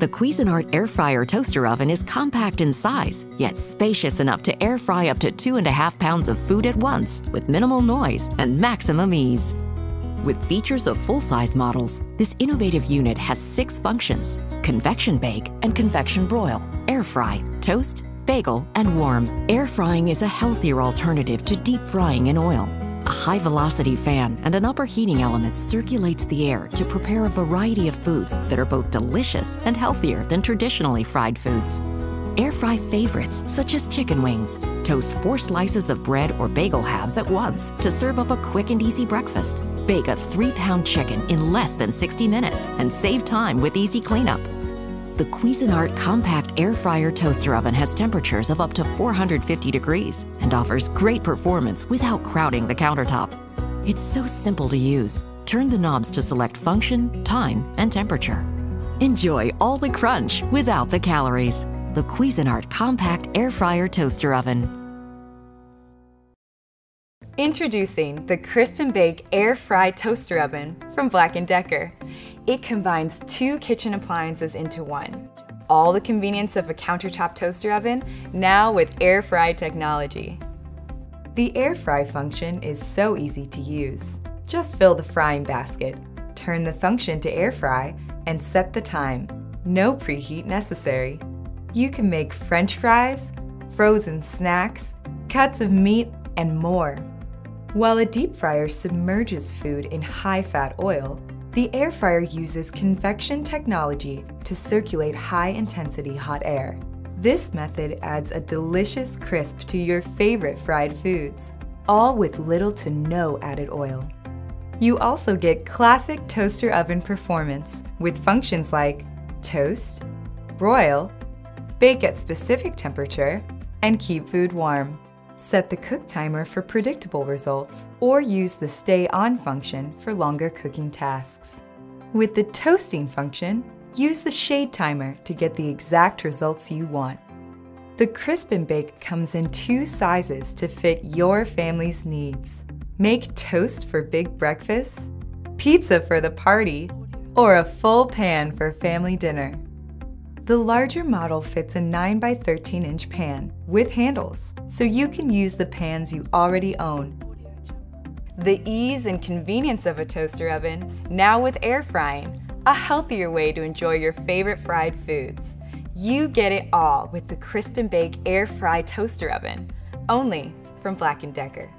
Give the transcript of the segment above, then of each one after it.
The Cuisinart air fryer toaster oven is compact in size, yet spacious enough to air fry up to 2.5 pounds of food at once with minimal noise and maximum ease. With features of full-size models, this innovative unit has 6 functions: convection bake and convection broil, air fry, toast, bagel, and warm. Air frying is a healthier alternative to deep frying in oil. A high-velocity fan and an upper heating element circulates the air to prepare a variety of foods that are both delicious and healthier than traditionally fried foods. Air fry favorites such as chicken wings. Toast 4 slices of bread or bagel halves at once to serve up a quick and easy breakfast. Bake a 3-pound chicken in less than 60 minutes and save time with easy cleanup. The Cuisinart Compact Air Fryer Toaster Oven has temperatures of up to 450 degrees and offers great performance without crowding the countertop. It's so simple to use. Turn the knobs to select function, time, and temperature. Enjoy all the crunch without the calories. The Cuisinart Compact Air Fryer Toaster Oven. Introducing the Crisp and Bake Air Fry Toaster Oven from BLACK+DECKER. It combines 2 kitchen appliances into one. All the convenience of a countertop toaster oven, now with air fry technology. The air fry function is so easy to use. Just fill the frying basket, turn the function to air fry, and set the time. No preheat necessary. You can make French fries, frozen snacks, cuts of meat, and more. While a deep fryer submerges food in high-fat oil, the air fryer uses convection technology to circulate high-intensity hot air. This method adds a delicious crisp to your favorite fried foods, all with little to no added oil. You also get classic toaster oven performance with functions like toast, broil, bake at specific temperature, and keep food warm. Set the cook timer for predictable results, or use the stay on function for longer cooking tasks. With the toasting function, use the shade timer to get the exact results you want. The Crisp and Bake comes in 2 sizes to fit your family's needs. Make toast for big breakfasts, pizza for the party, or a full pan for family dinner. The larger model fits a 9 by 13 inch pan with handles, so you can use the pans you already own. The ease and convenience of a toaster oven, now with air frying, a healthier way to enjoy your favorite fried foods. You get it all with the Crisp and Bake Air Fry Toaster Oven, only from BLACK+DECKER.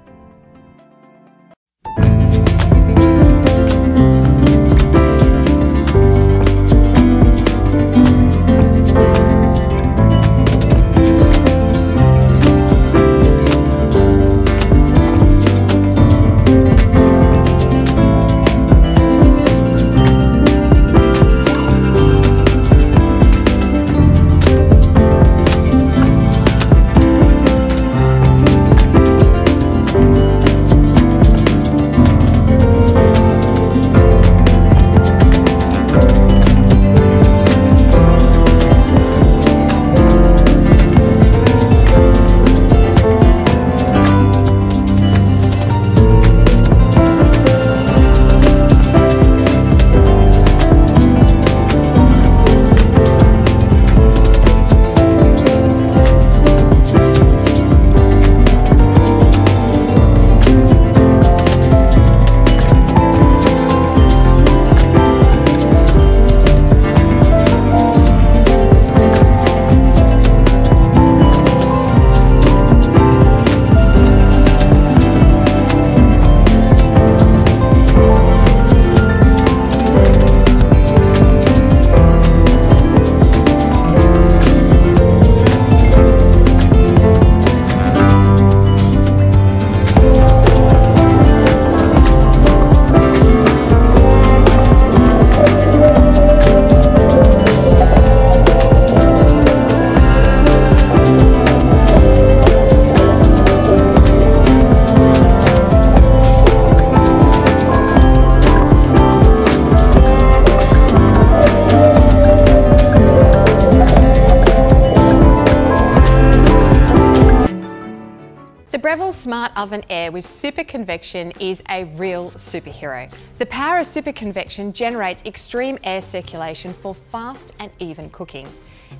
Smart Oven Air with super convection is a real superhero. The power of super convection generates extreme air circulation for fast and even cooking.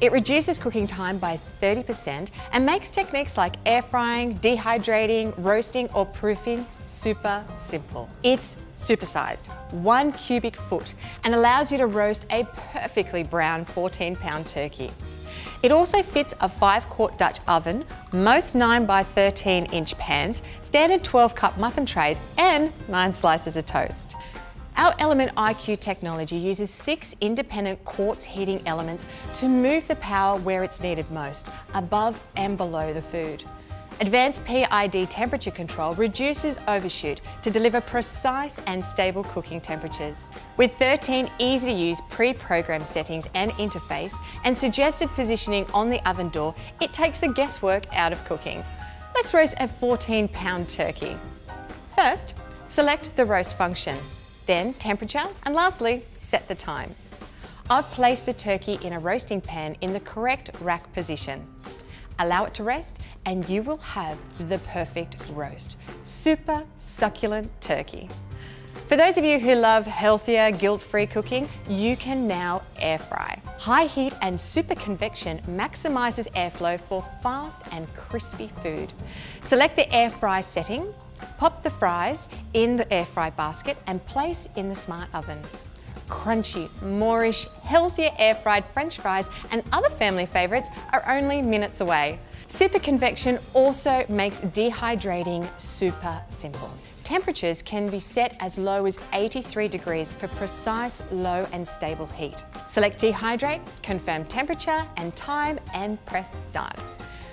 It reduces cooking time by 30% and makes techniques like air frying, dehydrating, roasting or proofing super simple. It's supersized, 1 cubic foot, and allows you to roast a perfectly brown 14-pound turkey. It also fits a 5-quart Dutch oven, most 9 by 13 inch pans, standard 12-cup muffin trays and 9 slices of toast. Our Element IQ technology uses 6 independent quartz heating elements to move the power where it's needed most, above and below the food. Advanced PID temperature control reduces overshoot to deliver precise and stable cooking temperatures. With 13 easy-to-use pre-programmed settings and interface and suggested positioning on the oven door, it takes the guesswork out of cooking. Let's roast a 14-pound turkey. First, select the roast function, then temperature, and lastly, set the time. I've placed the turkey in a roasting pan in the correct rack position. Allow it to rest and you will have the perfect roast. Super succulent turkey. For those of you who love healthier, guilt-free cooking, you can now air fry. High heat and super convection maximizes airflow for fast and crispy food. Select the air fry setting, pop the fries in the air fry basket and place in the smart oven. Crunchy, moreish, healthier air-fried French fries and other family favourites are only minutes away. Super convection also makes dehydrating super simple. Temperatures can be set as low as 83 degrees for precise, low and stable heat. Select dehydrate, confirm temperature and time and press start.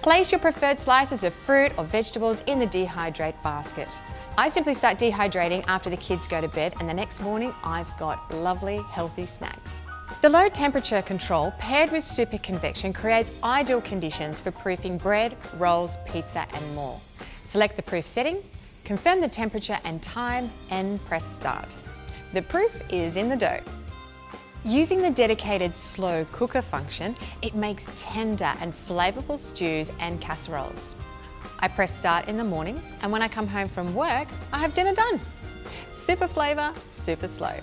Place your preferred slices of fruit or vegetables in the dehydrate basket. I simply start dehydrating after the kids go to bed and the next morning I've got lovely, healthy snacks. The low temperature control paired with super convection creates ideal conditions for proofing bread, rolls, pizza and more. Select the proof setting, confirm the temperature and time and press start. The proof is in the dough. Using the dedicated slow cooker function, it makes tender and flavourful stews and casseroles. I press start in the morning and when I come home from work, I have dinner done. Super flavour, super slow.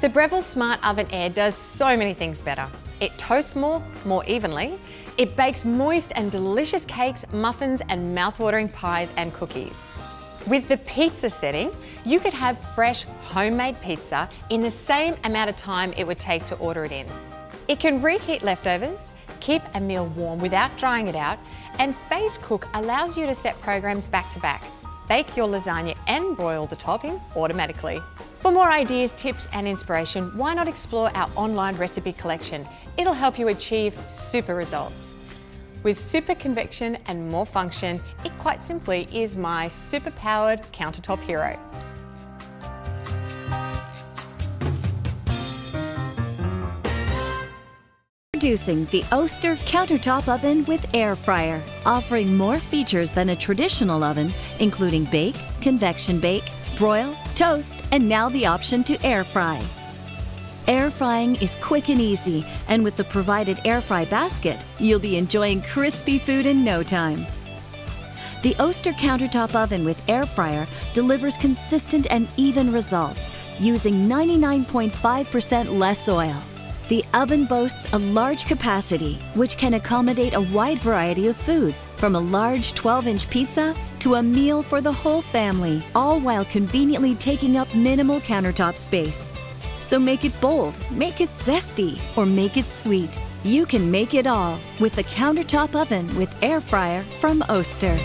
The Breville Smart Oven Air does so many things better. It toasts more evenly. It bakes moist and delicious cakes, muffins and mouth-watering pies and cookies. With the pizza setting, you could have fresh homemade pizza in the same amount of time it would take to order it in. It can reheat leftovers, keep a meal warm without drying it out, and phase cook allows you to set programs back to back. Bake your lasagna and broil the topping automatically. For more ideas, tips and inspiration, why not explore our online recipe collection? It'll help you achieve super results. With super convection and more function, it quite simply is my super-powered countertop hero. Introducing the Oster Countertop Oven with Air Fryer, offering more features than a traditional oven, including bake, convection bake, broil, toast, and now the option to air fry. Air frying is quick and easy, and with the provided air fry basket, you'll be enjoying crispy food in no time. The Oster Countertop Oven with Air Fryer delivers consistent and even results, using 99.5% less oil. The oven boasts a large capacity, which can accommodate a wide variety of foods, from a large 12-inch pizza to a meal for the whole family, all while conveniently taking up minimal countertop space. So make it bold, make it zesty, or make it sweet. You can make it all with the Countertop Oven with Air Fryer from Oster.